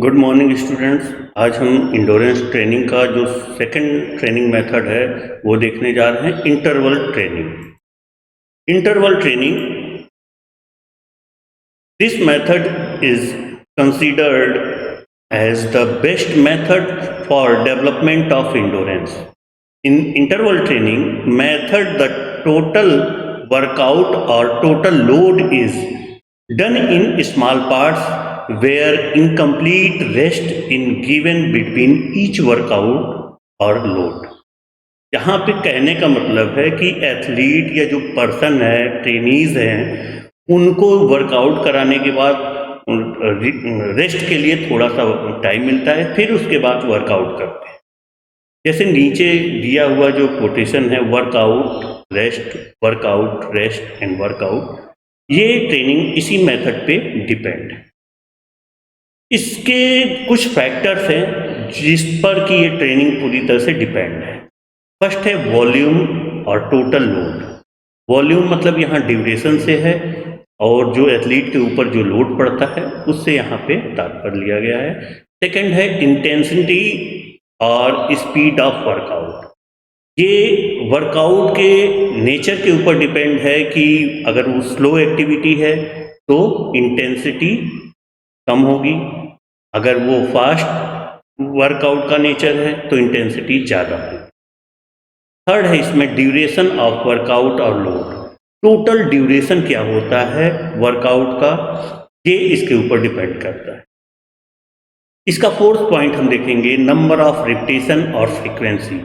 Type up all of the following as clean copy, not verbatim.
Good morning students. आज हम endurance training का जो सेकंड ट्रेनिंग मेथड है वो देखने जा रहे हैं, interval training. Interval training, this method is considered as the best method for development of endurance. In interval training method, the total workout or total load is done in small parts where incomplete rest in given between each workout or load. यहाँ पे कहने का मतलब है कि athlete या जो person है, ट्रेनीज हैं, उनको वर्कआउट कराने के बाद रेस्ट के लिए थोड़ा सा टाइम मिलता है, फिर उसके बाद वर्कआउट करते हैं। जैसे नीचे दिया हुआ जो कोटेशन है, वर्कआउट रेस्ट एंड वर्कआउट, ये ट्रेनिंग इसी मेथड पे डिपेंड है। इसके कुछ फैक्टर्स हैं जिस पर कि ये ट्रेनिंग पूरी तरह से डिपेंड है। फर्स्ट है वॉल्यूम और टोटल लोड। वॉल्यूम मतलब यहाँ ड्यूरेशन से है, और जो एथलीट के ऊपर जो लोड पड़ता है उससे यहाँ पे तात्पर्य लिया गया है। सेकंड है इंटेंसिटी और स्पीड ऑफ वर्कआउट। ये वर्कआउट के नेचर के ऊपर डिपेंड है कि अगर वो स्लो एक्टिविटी है तो इंटेंसिटी कम होगी, अगर वो फास्ट वर्कआउट का नेचर है तो इंटेंसिटी ज़्यादा होगी। थर्ड है इसमें ड्यूरेशन ऑफ वर्कआउट और लोड। टोटल ड्यूरेशन क्या होता है वर्कआउट का, ये इसके ऊपर डिपेंड करता है। इसका फोर्थ पॉइंट हम देखेंगे, नंबर ऑफ रिपीटेशन और फ्रीक्वेंसी।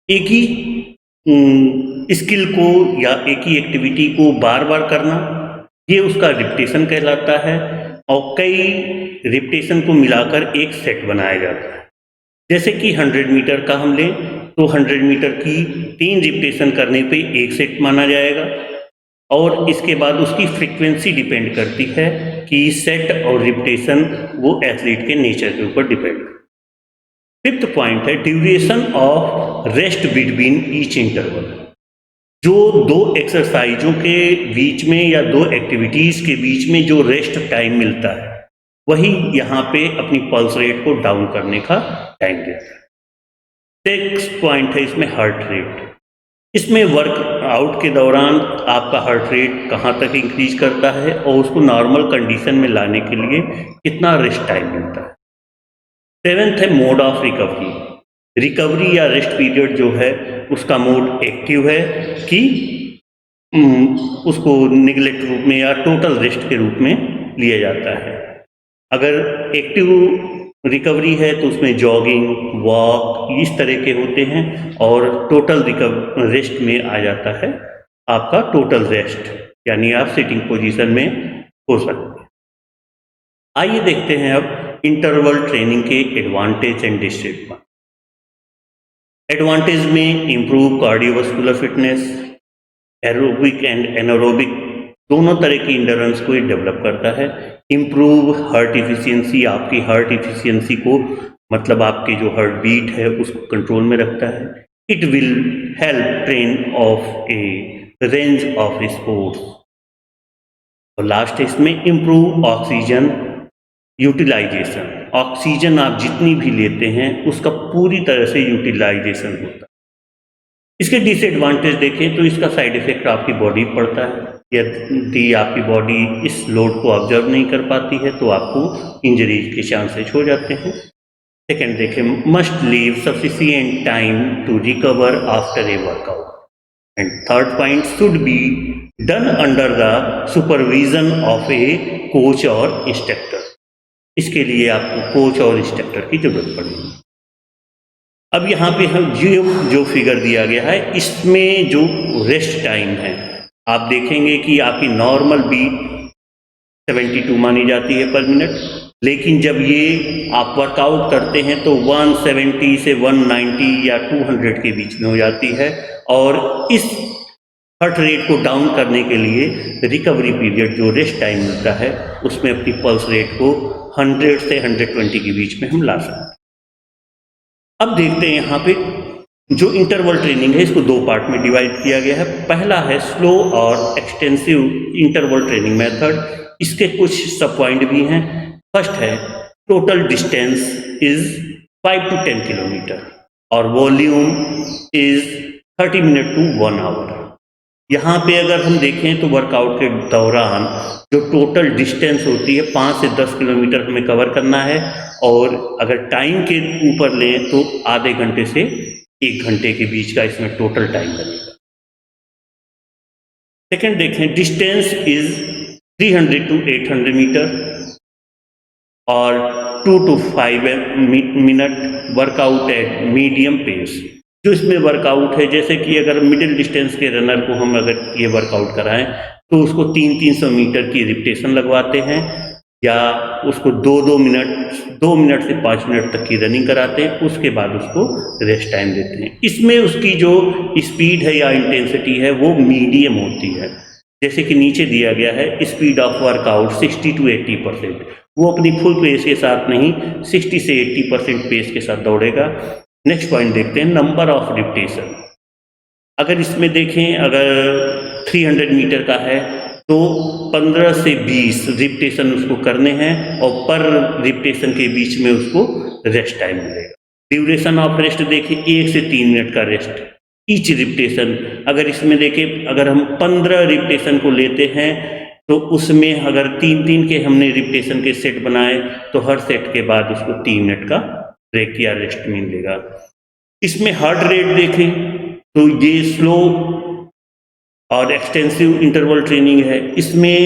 एक ही स्किल को या एक ही एक्टिविटी को बार बार करना, ये उसका रिपीटेशन कहलाता है, और कई रिपीटेशन को मिलाकर एक सेट बनाया जाता है। जैसे कि 100 मीटर का हम लें तो 100 मीटर की 3 रिपीटेशन करने पे एक सेट माना जाएगा, और इसके बाद उसकी फ्रीक्वेंसी डिपेंड करती है कि सेट और रिपीटेशन वो एथलीट के नेचर के ऊपर डिपेंड करती है। फिफ्थ पॉइंट है duration of rest between each interval. जो दो एक्सरसाइजों के बीच में या दो एक्टिविटीज के बीच में जो रेस्ट टाइम मिलता है, वही यहाँ पे अपनी पल्स रेट को डाउन करने का टाइम देता है। नेक्स्ट पॉइंट है इसमें हार्ट रेट। इसमें वर्कआउट के दौरान आपका हार्ट रेट कहाँ तक इंक्रीज करता है और उसको नॉर्मल कंडीशन में लाने के लिए कितना रेस्ट टाइम मिलता है। सेवेंथ है मोड ऑफ रिकवरी। रिकवरी या रेस्ट पीरियड जो है उसका मोड एक्टिव है कि उसको निगलेक्ट रूप में या टोटल रेस्ट के रूप में लिया जाता है। अगर एक्टिव रिकवरी है तो उसमें जॉगिंग, वॉक इस तरह के होते हैं, और टोटल रेस्ट में आ जाता है आपका टोटल रेस्ट, यानी आप सिटिंग पोजीशन में हो सकते हैं। आइए देखते हैं अब इंटरवल ट्रेनिंग के एडवांटेज एंड डिसएडवांटेज। एडवांटेज में improve cardiovascular fitness, aerobic and anaerobic दोनों तरह की इंड्योरेंस को डेवलप करता है। इम्प्रूव हार्ट इफिशियंसी, आपकी हार्ट इफिशियंसी को, मतलब आपके जो हार्ट बीट है उसको कंट्रोल में रखता है। It will help train of A range of sports. और लास्ट है इसमें इम्प्रूव ऑक्सीजन यूटिलाइजेशन। ऑक्सीजन आप जितनी भी लेते हैं उसका पूरी तरह से यूटिलाइजेशन होता है। इसके डिसएडवांटेज देखें तो इसका साइड इफेक्ट आपकी बॉडी पड़ता है। यदि आपकी बॉडी इस लोड को ऑब्जर्व नहीं कर पाती है तो आपको इंजरीज के चांसेस हो जाते हैं। सेकेंड देखें, must leave sufficient time to recover after a workout. And third point, should be done under the supervision of a coach और इंस्ट्रक्टर। इसके लिए आपको कोच और इंस्ट्रक्टर की जरूरत पड़ेगी। अब यहाँ पे हम जो फिगर दिया गया है, इसमें जो रेस्ट टाइम है आप देखेंगे कि आपकी नॉर्मल बीट 72 मानी जाती है पर मिनट, लेकिन जब ये आप वर्कआउट करते हैं तो 170 से 190 या 200 के बीच में हो जाती है। और इस हार्ट रेट को डाउन करने के लिए रिकवरी पीरियड जो रेस्ट टाइम मिलता है उसमें अपनी पल्स रेट को 100 से 120 के बीच में हम ला सकते हैं। अब देखते हैं यहाँ पे जो इंटरवल ट्रेनिंग है, इसको दो पार्ट में डिवाइड किया गया है। पहला है स्लो और एक्सटेंसिव इंटरवल ट्रेनिंग मेथड। इसके कुछ सब पॉइंट भी हैं। फर्स्ट है total distance is 5 to 10 kilometer और volume is 30 minute to 1 hour। यहाँ पे अगर हम देखें तो वर्कआउट के दौरान जो टोटल डिस्टेंस होती है 5 से 10 किलोमीटर हमें कवर करना है, और अगर टाइम के ऊपर लें तो आधे घंटे से 1 घंटे के बीच का इसमें टोटल टाइम लगेगा। सेकेंड देखें, डिस्टेंस इज 300 to 800 मीटर और 2 to 5 minute workout at medium pace. जो इसमें वर्कआउट है, जैसे कि अगर मिडिल डिस्टेंस के रनर को हम अगर ये वर्कआउट कराएं तो उसको 300 मीटर की रिपीटेशन लगवाते हैं, या उसको 2 मिनट से 5 मिनट तक की रनिंग कराते हैं, उसके बाद उसको रेस्ट टाइम देते हैं। इसमें उसकी जो स्पीड है या इंटेंसिटी है वो मीडियम होती है। जैसे कि नीचे दिया गया है, स्पीड ऑफ वर्कआउट 60 to 80%। वो अपनी फुल पेस के साथ नहीं, 60 से 80% पेस के साथ दौड़ेगा। नेक्स्ट पॉइंट देखते हैं, नंबर ऑफ रिपीटेशन। अगर इसमें देखें, अगर 300 मीटर का है तो 15 से 20 रिपीटेशन उसको करने हैं, और पर रिपीटेशन के बीच में उसको रेस्ट टाइम मिलेगा। ड्यूरेशन ऑफ रेस्ट देखें, 1 से 3 मिनट का रेस्ट ईच रिपीटेशन। अगर इसमें देखें, अगर हम 15 रिपीटेशन को लेते हैं तो उसमें अगर 3-3 के हमने रिपीटेशन के सेट बनाए तो हर सेट के बाद उसको 3 मिनट का ब्रेक या रेस्ट मिलेगा। इसमें हार्ट रेट देखें तो ये स्लो और एक्सटेंसिव इंटरवल ट्रेनिंग है। इसमें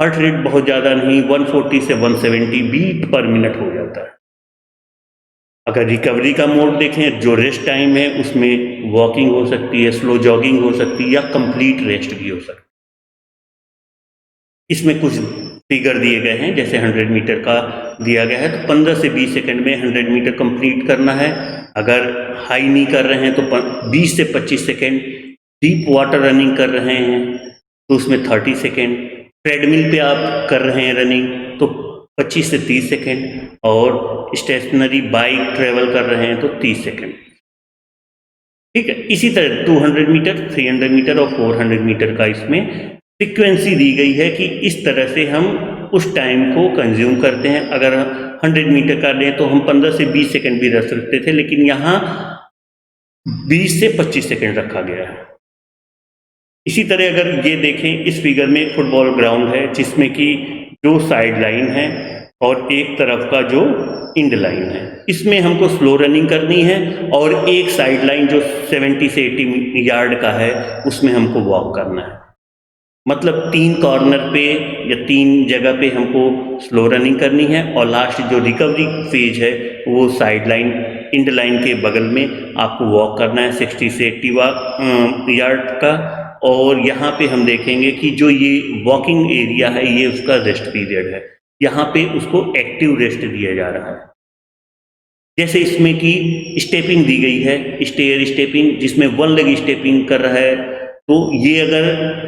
हार्ट रेट बहुत ज़्यादा नहीं, 140 से 170 बीट पर मिनट हो जाता है। अगर रिकवरी का मोड देखें, जो रेस्ट टाइम है उसमें वॉकिंग हो सकती है, स्लो जॉगिंग हो सकती है, या कंप्लीट रेस्ट भी हो सकती है। इसमें कुछ फिगर दिए गए हैं, जैसे 100 मीटर का दिया गया है तो 15 से 20 सेकंड में 100 मीटर कंप्लीट करना है। अगर हाई नहीं कर रहे हैं तो 20 से 25 सेकंड, डीप वाटर रनिंग कर रहे हैं तो उसमें 30 सेकंड, ट्रेडमिल पे आप कर रहे हैं रनिंग तो 25 से 30 सेकंड, और स्टेशनरी बाइक ट्रेवल कर रहे हैं तो 30 सेकंड। ठीक है, इसी तरह 200 मीटर, 300 मीटर और 400 मीटर का इसमें फ्रीक्वेंसी दी गई है कि इस तरह से हम उस टाइम को कंज्यूम करते हैं। अगर 100 मीटर का लें तो हम 15 से 20 सेकंड भी रख सकते थे, लेकिन यहाँ 20 से 25 सेकंड रखा गया है। इसी तरह अगर ये देखें, इस फिगर में फुटबॉल ग्राउंड है जिसमें कि 2 साइड लाइन है और एक तरफ का जो इंड लाइन है। इसमें हमको स्लो रनिंग करनी है, और एक साइड लाइन जो 70 से 80 यार्ड का है उसमें हमको वॉक करना है। मतलब 3 कॉर्नर पे या 3 जगह पे हमको स्लो रनिंग करनी है, और लास्ट जो रिकवरी फेज है वो साइड लाइन इंड लाइन के बगल में आपको वॉक करना है 60 से 80 यार्ड का। और यहाँ पे हम देखेंगे कि जो ये वॉकिंग एरिया है ये उसका रेस्ट पीरियड है, यहाँ पे उसको एक्टिव रेस्ट दिया जा रहा है। जैसे इसमें कि स्टेपिंग दी गई है, स्टेयर स्टेपिंग, जिसमें 1 लेग स्टेपिंग कर रहा है, तो ये अगर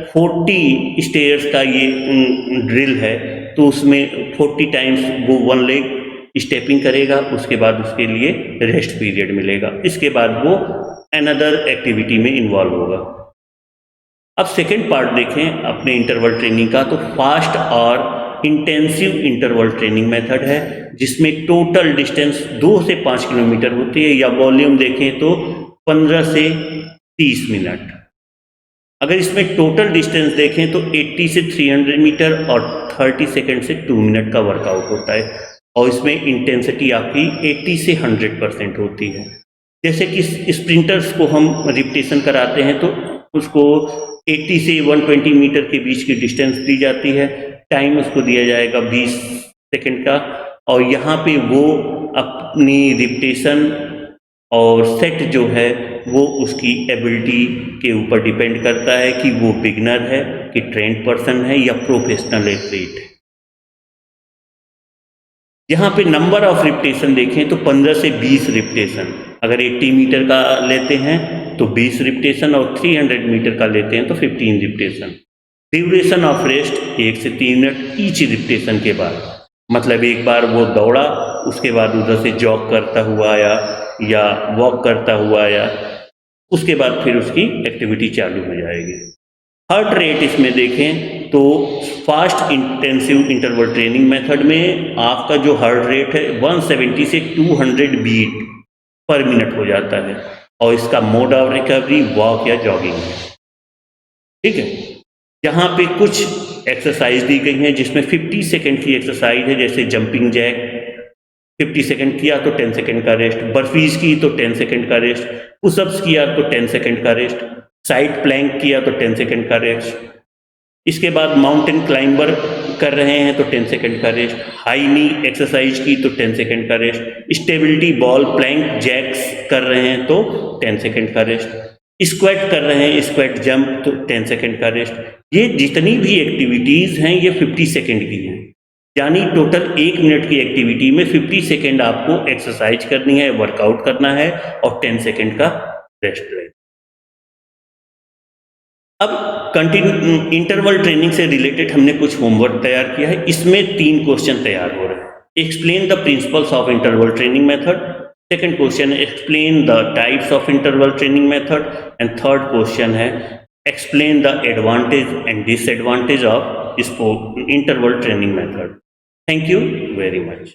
40 स्टेयर्स का ये ड्रिल है तो उसमें 40 टाइम्स वो 1 लेग स्टेपिंग करेगा, उसके बाद उसके लिए रेस्ट पीरियड मिलेगा, इसके बाद वो अनदर एक्टिविटी में इन्वॉल्व होगा। अब सेकेंड पार्ट देखें अपने इंटरवल ट्रेनिंग का, तो फास्ट और इंटेंसिव इंटरवल ट्रेनिंग मेथड है, जिसमें टोटल डिस्टेंस 2 से 5 किलोमीटर होती है, या वॉल्यूम देखें तो 15 से 30 मिनट। अगर इसमें टोटल डिस्टेंस देखें तो 80 से 300 मीटर और 30 सेकंड से 2 मिनट का वर्कआउट होता है, और इसमें इंटेंसिटी आपकी 80 से 100% होती है। जैसे कि स्प्रिंटर्स को हम रिपीटेशन कराते हैं तो उसको 80 से 120 मीटर के बीच की डिस्टेंस दी जाती है, टाइम उसको दिया जाएगा 20 सेकंड का, और यहाँ पे वो अपनी रिपीटेशन और सेट जो है वो उसकी एबिलिटी के ऊपर डिपेंड करता है कि वो बिगनर है कि ट्रेंड पर्सन है या प्रोफेशनल एथलीट है। यहाँ पे नंबर ऑफ रिपीटेशन देखें तो 15 से 20 रिपीटेशन, अगर 80 मीटर का लेते हैं तो 20 रिपीटेशन, और 300 मीटर का लेते हैं तो 15 रिपीटेशन। ड्यूरेशन ऑफ रेस्ट 1 से 3 मिनट ईच रिपीटेशन के बाद, मतलब एक बार वो दौड़ा उसके बाद उधर से जॉग करता हुआ या वॉक करता हुआ, या उसके बाद फिर उसकी एक्टिविटी चालू हो जाएगी। हार्ट रेट इसमें देखें तो fast intensive interval training method में आपका जो हार्ट रेट है 170 से 200 बीट पर मिनट हो जाता है और इसका मोड ऑफ रिकवरी वॉक या जॉगिंग है। ठीक है, यहाँ पे कुछ एक्सरसाइज दी गई हैं जिसमें 50 सेकेंड की एक्सरसाइज है, जैसे जंपिंग जैक 50 सेकेंड किया तो 10 सेकेंड का रेस्ट, बर्फीज की तो 10 सेकेंड का रेस्ट, पुशअप्स किया तो 10 सेकेंड का रेस्ट, साइड प्लैंक किया तो 10 सेकेंड का रेस्ट। इसके बाद माउंटेन क्लाइंबर कर रहे हैं तो 10 सेकेंड का रेस्ट, हाई नी एक्सरसाइज की तो 10 सेकेंड का rest, stability ball plank jacks कर रहे हैं तो 10 सेकेंड का रेस्ट, स्क्वाट कर रहे हैं स्क्वाट जंप तो 10 सेकेंड का रेस्ट। ये जितनी भी एक्टिविटीज हैं ये 50 सेकेंड की हैं, यानी टोटल 1 मिनट की एक्टिविटी में 50 सेकेंड आपको एक्सरसाइज करनी है, वर्कआउट करना है और 10 सेकेंड का रेस्ट लेना। अब इंटरवल ट्रेनिंग से रिलेटेड हमने कुछ होमवर्क तैयार किया है, इसमें 3 क्वेश्चन तैयार हो रहे हैं। Explain the principles of interval training method, second question है explain the types of interval training method and third question है explain the advantage and disadvantage of interval training method. Thank you very much.